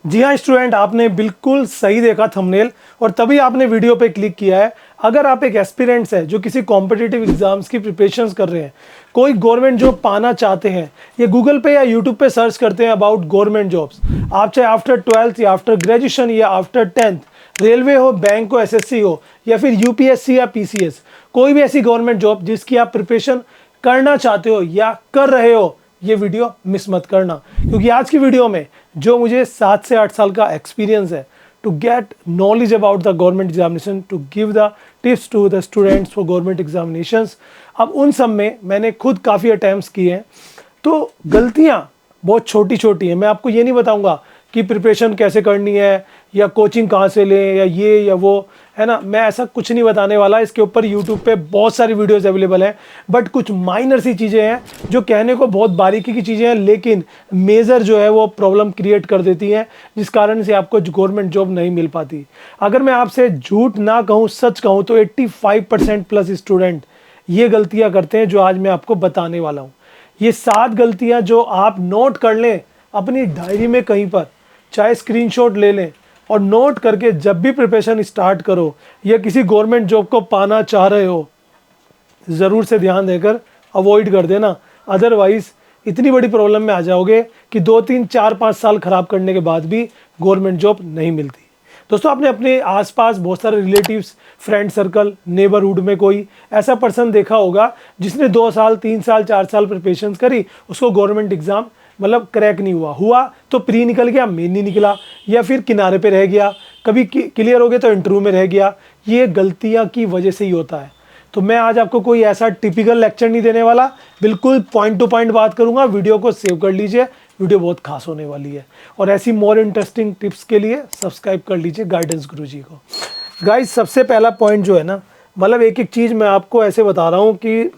जी हाँ स्टूडेंट, आपने बिल्कुल सही देखा थंबनेल और तभी आपने वीडियो पे क्लिक किया है। अगर आप एक एस्पिरेंट्स है जो किसी कॉम्पिटिटिव एग्जाम्स की प्रिपरेशंस कर रहे हैं, कोई गवर्नमेंट जॉब पाना चाहते हैं, ये गूगल पे या यूट्यूब पे सर्च करते हैं अबाउट गवर्नमेंट जॉब्स। आप चाहे आफ्टर 12th या आफ्टर ग्रेजुएशन या आफ्टर 10th रेलवे हो, बैंक हो, एसएससी हो या फिर यूपीएससी या पीसीएस, कोई भी ऐसी गवर्नमेंट जॉब जिसकी आप प्रिपरेशन करना चाहते हो या कर रहे हो, ये वीडियो मिस मत करना। क्योंकि आज की वीडियो में जो मुझे 7 से 8 साल का एक्सपीरियंस है to get knowledge about the government examination, to give the tips to the students for government examinations, अब उन सब में मैंने खुद काफ़ी अटैम्प्ट्स किए हैं। तो गलतियाँ बहुत छोटी छोटी हैं। मैं आपको ये नहीं बताऊंगा कि प्रिपरेशन कैसे करनी है या कोचिंग कहाँ से लें या ये या वो, है ना। मैं ऐसा कुछ नहीं बताने वाला। इसके ऊपर यूट्यूब पे बहुत सारी वीडियोस अवेलेबल हैं, बट कुछ माइनर सी चीज़ें हैं जो कहने को बहुत बारीकी की चीज़ें हैं, लेकिन मेजर जो है वो प्रॉब्लम क्रिएट कर देती हैं, जिस कारण से आपको गवर्नमेंट जॉब नहीं मिल पाती। अगर मैं आपसे झूठ ना कहूँ, सच कहूँ तो 85% प्लस स्टूडेंट ये गलतियाँ करते हैं जो आज मैं आपको बताने वाला हूँ। ये 7 गलतियाँ जो आप नोट कर लें अपनी डायरी में कहीं पर, चाहे स्क्रीनशॉट ले लें और नोट करके जब भी प्रिपरेशन स्टार्ट करो या किसी गवर्नमेंट जॉब को पाना चाह रहे हो, ज़रूर से ध्यान देकर अवॉइड कर देना। अदरवाइज़ इतनी बड़ी प्रॉब्लम में आ जाओगे कि 2, 3, 4, 5 साल ख़राब करने के बाद भी गवर्नमेंट जॉब नहीं मिलती। दोस्तों, आपने अपने आसपास बहुत सारे रिलेटिव्स, फ्रेंड सर्कल, नेबरहुड में कोई ऐसा पर्सन देखा होगा जिसने 2 साल, 3 साल, 4 साल प्रिपरेशन करी, उसको गवर्नमेंट एग्ज़ाम मतलब क्रैक नहीं हुआ तो प्री निकल गया, मेन नहीं निकला, या फिर किनारे पे रह गया, कभी क्लियर हो गया तो इंटरव्यू में रह गया। ये गलतियां की वजह से ही होता है। तो मैं आज आपको कोई ऐसा टिपिकल लेक्चर नहीं देने वाला, बिल्कुल पॉइंट टू पॉइंट बात करूंगा। वीडियो को सेव कर लीजिए, वीडियो बहुत खास होने वाली है। और ऐसी मोर इंटरेस्टिंग टिप्स के लिए सब्सक्राइब कर लीजिए गाइडेंस गुरुजी को। गाइस, सबसे पहला पॉइंट जो है ना, मतलब एक एक चीज़ मैं आपको ऐसे बता रहा हूँ कि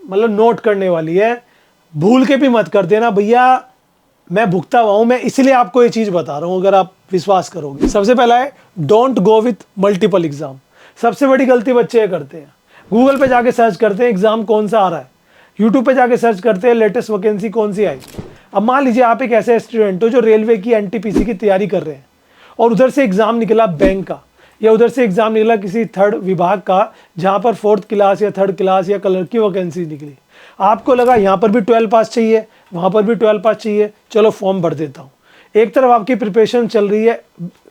मतलब नोट करने वाली है, भूल के भी मत कर देना भैया। मैं भुगता हुआ हूँ, मैं इसलिए आपको ये चीज़ बता रहा हूँ, अगर आप विश्वास करोगे। सबसे पहला है don't go with multiple exam. सबसे बड़ी गलती बच्चे ये करते हैं, गूगल पे जाके सर्च करते हैं एग्जाम कौन सा आ रहा है, यूट्यूब पे जाके सर्च करते हैं लेटेस्ट वैकेंसी कौन सी आई। अब मान लीजिए आप एक ऐसे स्टूडेंट हो जो रेलवे की एनटीपीसी की तैयारी कर रहे हैं और उधर से एग्जाम निकला बैंक का, या उधर से एग्जाम निकला किसी 3rd विभाग का जहाँ पर 4th क्लास या 3rd क्लास या कलर की वैकेंसी निकली। आपको लगा यहाँ पर भी 12 पास चाहिए, वहाँ पर भी 12 पास चाहिए, चलो फॉर्म भर देता हूँ। एक तरफ आपकी प्रिपरेशन चल रही है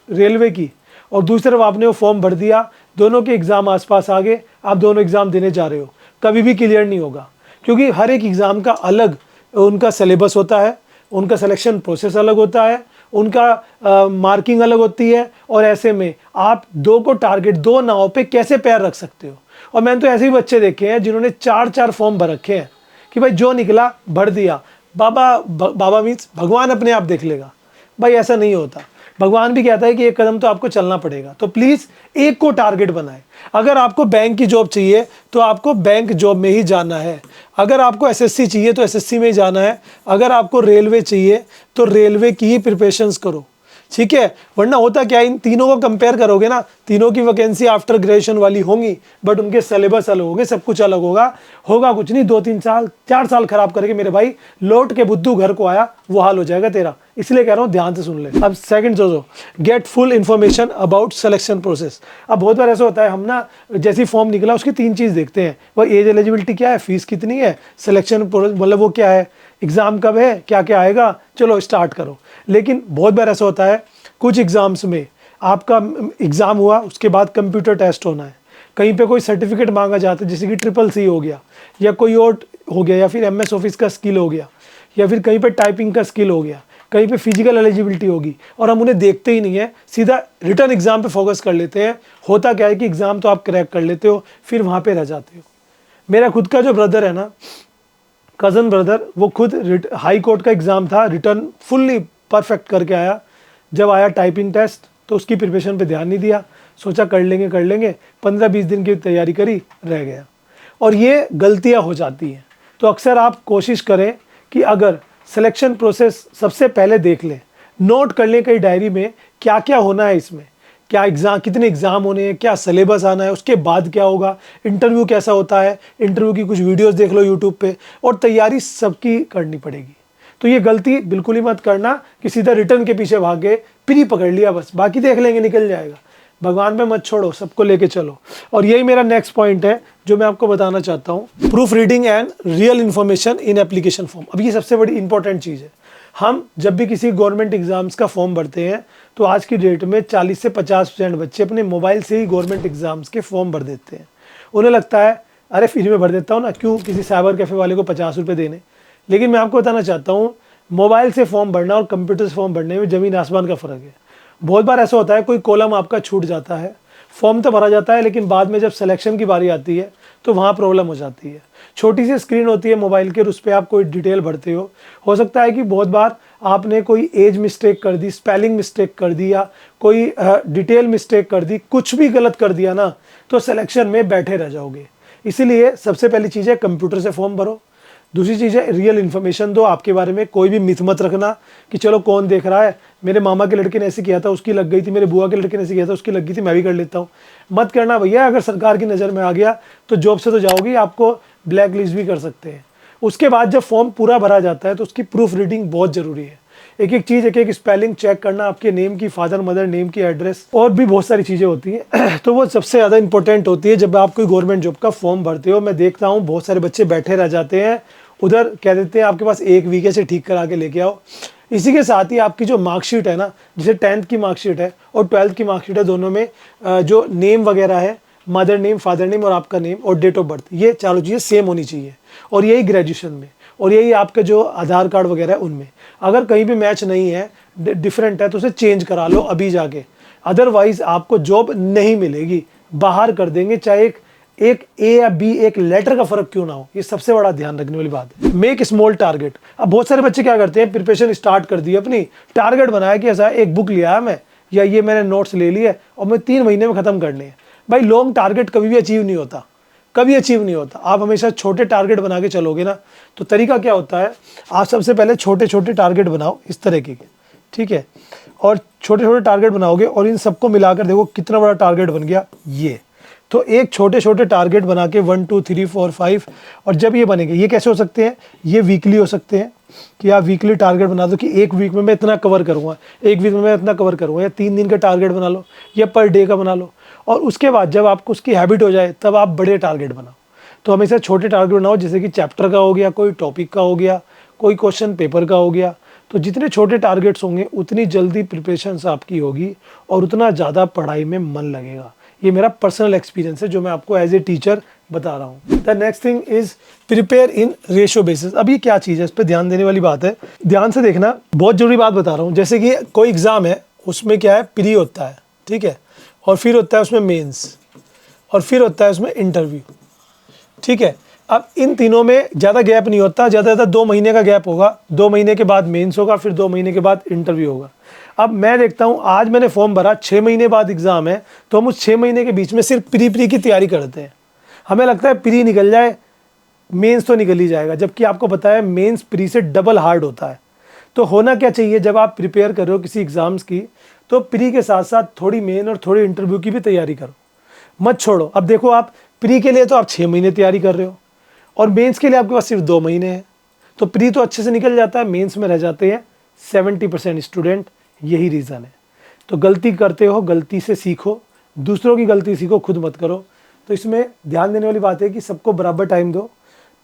रेलवे की और दूसरी तरफ आपने वो फॉर्म भर दिया, दोनों के एग्ज़ाम आसपास आ गए, आप दोनों एग्ज़ाम देने जा रहे हो, कभी भी क्लियर नहीं होगा। क्योंकि हर एक एग्ज़ाम का अलग उनका सिलेबस होता है, उनका सिलेक्शन प्रोसेस अलग होता है, उनका मार्किंग अलग होती है, और ऐसे में आप दो को टारगेट, दो नाव पे कैसे पैर रख सकते हो। और मैंने तो ऐसे ही बच्चे देखे हैं जिन्होंने 4-4 फॉर्म भर रखे हैं कि भाई जो निकला भर दिया, बाबा मीन्स भगवान अपने आप देख लेगा। भाई ऐसा नहीं होता, भगवान भी कहता है कि एक कदम तो आपको चलना पड़ेगा। तो प्लीज़ एक को टारगेट बनाएं। अगर आपको बैंक की जॉब चाहिए तो आपको बैंक जॉब में ही जाना है, अगर आपको एसएससी चाहिए तो एसएससी में ही जाना है, अगर आपको रेलवे चाहिए तो रेलवे की ही प्रिपरेशंस करो, ठीक है। वरना होता क्या, इन तीनों को कंपेयर करोगे ना, तीनों की वैकेंसी आफ्टर ग्रेजुएशन वाली होंगी, बट उनके सिलेबस अलग होंगे, सब कुछ अलग होगा कुछ नहीं। 2-3 साल 4 साल खराब करके मेरे भाई लौट के बुद्धू घर को आया, वो हाल हो जाएगा तेरा। इसलिए कह रहा हूँ ध्यान से सुन ले। अब सेकंड जो get full information about selection process. अब बहुत बार ऐसा होता है, हम ना जैसी फॉर्म निकला उसकी 3 चीज़ देखते हैं, वह एज एलिजिबिलिटी क्या है, फीस कितनी है, सिलेक्शन प्रोसेस मतलब वो क्या है, एग्ज़ाम कब है, क्या क्या आएगा, चलो स्टार्ट करो। लेकिन बहुत बार ऐसा होता है, कुछ एग्ज़ाम्स में आपका एग्ज़ाम हुआ उसके बाद कंप्यूटर टेस्ट होना है, कहीं पे कोई सर्टिफिकेट मांगा जाता है जैसे कि CCC हो गया, या कोई और हो गया, या फिर MS ऑफिस का स्किल हो गया, या फिर कहीं पे टाइपिंग का स्किल हो गया, कहीं पे फिजिकल एलिजिबिलिटी होगी, और हम उन्हें देखते ही नहीं है, सीधा रिटर्न एग्ज़ाम पे फोकस कर लेते हैं। होता क्या है कि एग्ज़ाम तो आप क्रैक कर लेते हो, फिर वहाँ पे रह जाते हो। मेरा खुद का जो ब्रदर है ना, कज़न ब्रदर, वो खुद हाई कोर्ट का एग्ज़ाम था, रिटर्न फुल्ली परफेक्ट करके आया। जब आया टाइपिंग टेस्ट तो उसकी प्रिपरेशन पे ध्यान नहीं दिया, सोचा कर लेंगे, 15-20 दिन की तैयारी करी, रह गया। और ये गलतियां हो जाती हैं। तो अक्सर आप कोशिश करें कि अगर सिलेक्शन प्रोसेस सबसे पहले देख लें, नोट कर लें कहीं डायरी में क्या क्या होना है इसमें, क्या एग्ज़ाम, कितने एग्ज़ाम होने हैं, क्या सिलेबस आना है, उसके बाद क्या होगा, इंटरव्यू कैसा होता है, इंटरव्यू की कुछ वीडियोस देख लो यूट्यूब पे, और तैयारी सबकी करनी पड़ेगी। तो ये गलती बिल्कुल ही मत करना कि सीधा रिटर्न के पीछे भाग गए, प्री पकड़ लिया बस, बाकी देख लेंगे, निकल जाएगा। भगवान पे मत छोड़ो, सबको लेके चलो। और यही मेरा नेक्स्ट पॉइंट है जो मैं आपको बताना चाहता हूँ, proof reading and real information in application form. अब ये सबसे बड़ी इंपॉर्टेंट चीज़ है। हम जब भी किसी गवर्नमेंट एग्जाम्स का फॉर्म भरते हैं तो आज की डेट में 40 से 50% बच्चे अपने मोबाइल से ही गवर्नमेंट एग्जाम्स के फॉर्म भर देते हैं। उन्हें लगता है अरे फ्री में भर देता हूँ ना, क्यों किसी साइबर कैफ़े वाले को 50 रुपये देने। लेकिन मैं आपको बताना चाहता हूँ, मोबाइल से फॉर्म भरना और कंप्यूटर से फॉर्म भरने में ज़मीन आसमान का फ़र्क है। बहुत बार ऐसा होता है कोई कॉलम आपका छूट जाता है, फॉर्म तो भरा जाता है लेकिन बाद में जब सिलेक्शन की बारी आती है तो वहाँ प्रॉब्लम हो जाती है। छोटी सी स्क्रीन होती है मोबाइल के और उस पर आप कोई डिटेल भरते हो सकता है कि बहुत बार आपने कोई एज मिस्टेक कर दी, स्पेलिंग मिस्टेक कर दी या कोई डिटेल मिस्टेक कर दी, कुछ भी गलत कर दिया ना तो सिलेक्शन में बैठे रह जाओगे। इसीलिए सबसे पहली चीज़ है कंप्यूटर से फॉर्म भरो। दूसरी चीज़ है रियल इन्फॉर्मेशन दो आपके बारे में, कोई भी मिथ मत रखना कि चलो कौन देख रहा है, मेरे मामा के लड़के ने ऐसे किया था उसकी लग गई थी, मेरे बुआ के लड़के ने ऐसे किया था उसकी लग गई थी, मैं भी कर लेता हूँ। मत करना भैया, अगर सरकार की नज़र में आ गया तो जॉब से तो जाओगी, आपको ब्लैक लिस्ट भी कर सकते हैं। उसके बाद जब फॉर्म पूरा भरा जाता है तो उसकी प्रूफ रीडिंग बहुत ज़रूरी है। एक एक चीज़, एक एक स्पेलिंग चेक करना, आपके नेम की, फादर मदर नेम की, एड्रेस और भी बहुत सारी चीज़ें होती हैं तो वो सबसे ज़्यादा इंपॉर्टेंट होती है जब आप कोई गवर्नमेंट जॉब का फॉर्म भरते हो। मैं देखता हूँ बहुत सारे बच्चे बैठे रह जाते हैं, उधर कह देते हैं आपके पास 1 वीक है से ठीक करा के लेके आओ। इसी के साथ ही आपकी जो मार्कशीट है ना, जैसे 10th की मार्कशीट है और 12th की मार्कशीट है, दोनों में जो नेम वगैरह है, मदर नेम, फादर नेम और आपका नेम और डेट ऑफ बर्थ, ये चारों चीज़ें सेम होनी चाहिए। और यही ग्रेजुएशन में और यही आपका जो आधार कार्ड वगैरह है उनमें। अगर कहीं भी मैच नहीं है, डिफरेंट है, तो उसे चेंज करा लो अभी जाके, अदरवाइज आपको जॉब नहीं मिलेगी, बाहर कर देंगे, चाहे एक ए या बी, एक लेटर का फर्क क्यों ना हो। ये सबसे बड़ा ध्यान रखने वाली बात है। Make small target. अब बहुत सारे बच्चे क्या करते हैं, प्रिपरेशन स्टार्ट कर दी, अपनी टारगेट बनाया कि ऐसा एक बुक लिया है मैं, या ये मैंने नोट्स ले लिए और मैं 3 महीने में ख़त्म करने हैं। भाई लॉन्ग टारगेट कभी भी अचीव नहीं होता, कभी अचीव नहीं होता। आप हमेशा छोटे टारगेट बना के चलोगे ना, तो तरीका क्या होता है, आप सबसे पहले छोटे छोटे टारगेट बनाओ इस तरीके के, ठीक है, और छोटे छोटे टारगेट बनाओगे और इन सबको मिलाकर देखो कितना बड़ा टारगेट बन गया ये। तो एक छोटे छोटे टारगेट बना के 1 2 3 4 5, और जब ये बनेंगे, ये कैसे हो सकते हैं, ये वीकली हो सकते हैं कि आप वीकली टारगेट बना दो कि एक वीक में मैं इतना कवर करूँगा, एक वीक में मैं इतना कवर करूँगा, या 3 दिन का टारगेट बना लो या पर डे का बना लो। और उसके बाद जब आपको उसकी हैबिट हो जाए तब आप बड़े टारगेट बनाओ। तो हमेशा छोटे टारगेट बनाओ, जैसे कि चैप्टर का हो गया, कोई टॉपिक का हो गया, कोई क्वेश्चन पेपर का हो गया। तो जितने छोटे टारगेट्स होंगे उतनी जल्दी प्रिपरेशन आपकी होगी और उतना ज़्यादा पढ़ाई में मन लगेगा। ये मेरा पर्सनल एक्सपीरियंस है जो मैं आपको एज ए टीचर बता रहा हूँ। The next thing is prepare in ratio basis. अब ये क्या चीज़ है, इस पर ध्यान देने वाली बात है, ध्यान से देखना, बहुत जरूरी बात बता रहा हूँ। जैसे कि कोई एग्ज़ाम है, उसमें क्या है, प्री होता है, ठीक है, और फिर होता है उसमें मेंस, और फिर होता है उसमें इंटरव्यू, ठीक है। अब इन तीनों में ज़्यादा गैप नहीं होता, ज़्यादा 2 महीने का गैप होगा, 2 महीने के बाद मेंस होगा, फिर 2 महीने के बाद इंटरव्यू होगा। अब मैं देखता हूँ, आज मैंने फॉर्म भरा, 6 महीने बाद एग्ज़ाम है, तो हम उस 6 महीने के बीच में सिर्फ प्री की तैयारी करते हैं। हमें लगता है प्री निकल जाए, मेंस तो निकल ही जाएगा, जबकि आपको पता है मेंस प्री से डबल हार्ड होता है। तो होना क्या चाहिए, जब आप प्रिपेयर कर रहे हो किसी एग्ज़ाम्स की, तो प्री के साथ साथ थोड़ी मेन और थोड़ी इंटरव्यू की भी तैयारी करो, मत छोड़ो। अब देखो, आप प्री के लिए तो आप 6 महीने तैयारी कर रहे हो और मेंस के लिए आपके पास सिर्फ 2 महीने हैं, तो प्री तो अच्छे से निकल जाता है, मेंस में रह जाते हैं 70% स्टूडेंट। यही रीज़न है। तो गलती करते हो, गलती से सीखो, दूसरों की गलती सीखो, खुद मत करो। तो इसमें ध्यान देने वाली बात है कि सबको बराबर टाइम दो,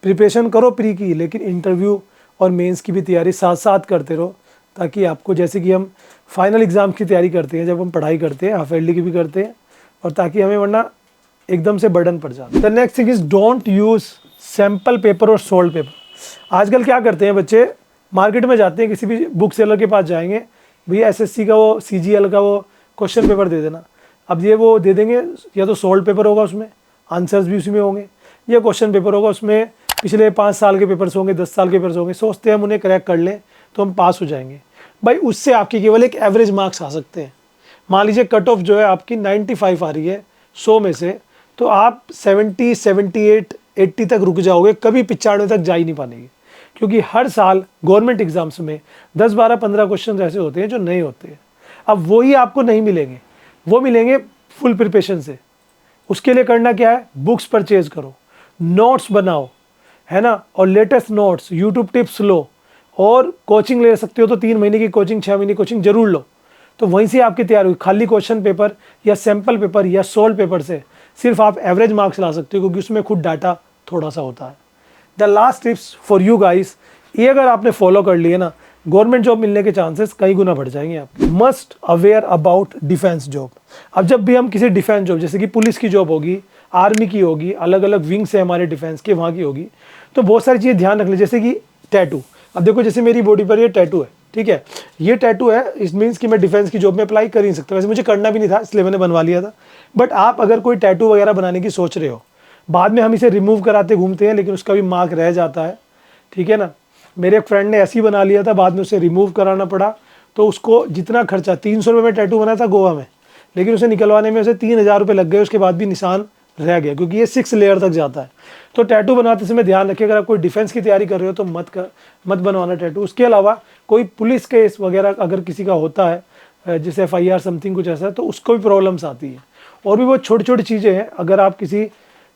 प्रिपरेशन करो प्री की, लेकिन इंटरव्यू और मेंस की भी तैयारी साथ साथ करते रहो, ताकि आपको, जैसे कि हम फाइनल एग्ज़ाम की तैयारी करते हैं, जब हम पढ़ाई करते हैं, हाफ ईयरली की भी करते हैं, और ताकि हमें वरना एकदम से बर्डन पड़ जाए। The next thing is don't use sample paper और सोल्ड पेपर। आजकल क्या करते हैं बच्चे, मार्केट में जाते हैं, किसी भी बुक सेलर के पास जाएंगे, भैया एसएससी का वो सीजीएल का वो क्वेश्चन पेपर दे देना। अब ये वो दे देंगे, या तो सोल्ड पेपर होगा, उसमें आंसर्स भी उसी में होंगे, या क्वेश्चन पेपर होगा, उसमें पिछले 5 साल के पेपर्स होंगे, 10 साल के पेपर्स होंगे। सोचते हैं हम उन्हें क्रैक कर लें तो हम पास हो जाएंगे। भाई उससे आपके केवल एक एवरेज मार्क्स आ सकते हैं। मान लीजिए कट ऑफ जो है आपकी 95 आ रही है 100 में से, तो आप 70, 78, 80 तक रुक जाओगे, कभी 95 तक जा ही नहीं पाएंगे। क्योंकि हर साल गवर्नमेंट एग्जाम्स में 10, 12, 15 क्वेश्चन ऐसे होते हैं जो नहीं होते हैं। अब वही आपको नहीं मिलेंगे, वो मिलेंगे फुल प्रिपरेशन से। उसके लिए करना क्या है, बुक्स परचेज करो, नोट्स बनाओ, है ना, और लेटेस्ट नोट्स, यूट्यूब टिप्स लो, और कोचिंग ले सकते हो तो 3 महीने की कोचिंग, 6 महीने की कोचिंग जरूर लो। तो वहीं से आपकी तैयारी हुई। खाली क्वेश्चन पेपर या सैम्पल पेपर या सोल्व पेपर से सिर्फ आप एवरेज मार्क्स ला सकते हो, क्योंकि उसमें खुद डाटा थोड़ा सा होता है। The last tips for you guys, ये अगर आपने फॉलो कर लिए ना, गवर्नमेंट जॉब मिलने के चांसेस कई गुना बढ़ जाएंगे आपके। Must aware about defence job. अब जब भी हम किसी डिफेंस जॉब, जैसे कि पुलिस की जॉब होगी, आर्मी की होगी, अलग अलग विंग्स है हमारे डिफेंस के, वहाँ की होगी, तो बहुत सारी चीज़ें ध्यान रख ली, जैसे कि टैटू। अब देखो जैसे मेरी बॉडी पर ये टैटू है, ठीक है, ये टैटू है, इट मीन्स कि मैं डिफेंस की जॉब में अप्लाई कर ही नहीं सकता। वैसे मुझे करना भी नहीं था, इसलिए मैंने बनवा लिया था। बट आप अगर कोई टैटू वगैरह बनाने की सोच रहे हो, बाद में हम इसे रिमूव कराते घूमते हैं, लेकिन उसका भी मार्क रह जाता है, ठीक है ना। मेरे एक फ्रेंड ने ऐसे ही बना लिया था, बाद में उसे रिमूव कराना पड़ा, तो उसको जितना खर्चा, 300 रुपये में टैटू बना था गोवा में, लेकिन उसे निकलवाने में उसे 3000 रुपये लग गए, उसके बाद भी निशान रह गया, क्योंकि ये 6 लेयर तक जाता है। तो टैटू बनाते समय ध्यान रखिए, अगर आप कोई डिफेंस की तैयारी कर रहे हो तो मत बनवाना टैटू। उसके अलावा कोई पुलिस केस वगैरह अगर किसी का होता है, जैसे FIR समथिंग कुछ ऐसा, तो उसको भी प्रॉब्लम्स आती है। और भी बहुत छोटी छोटी चीज़ें हैं, अगर आप किसी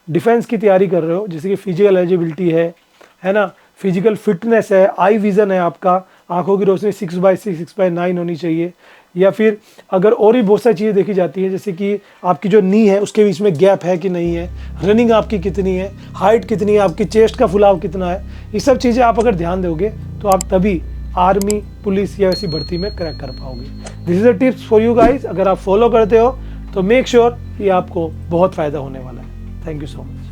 डिफेंस की तैयारी कर रहे हो, जैसे कि फिजिकल एलिजिबिलिटी है ना, फिजिकल फिटनेस है, आई विज़न है, आपका आंखों की रोशनी 6/6 6/9 होनी चाहिए, या फिर अगर और भी बहुत सारी चीज़ें देखी जाती हैं, जैसे कि आपकी जो नी है उसके बीच में गैप है कि नहीं है, रनिंग आपकी कितनी है, हाइट कितनी है, आपकी चेस्ट का फुलाव कितना है, ये सब चीज़ें आप अगर ध्यान दोगे तो आप तभी आर्मी, पुलिस या ऐसी भर्ती में क्रैक कर पाओगे। This is the tips for you guys. अगर आप फॉलो करते हो तो मेक श्योर कि आपको बहुत फ़ायदा होने वाला है। Thank you so much.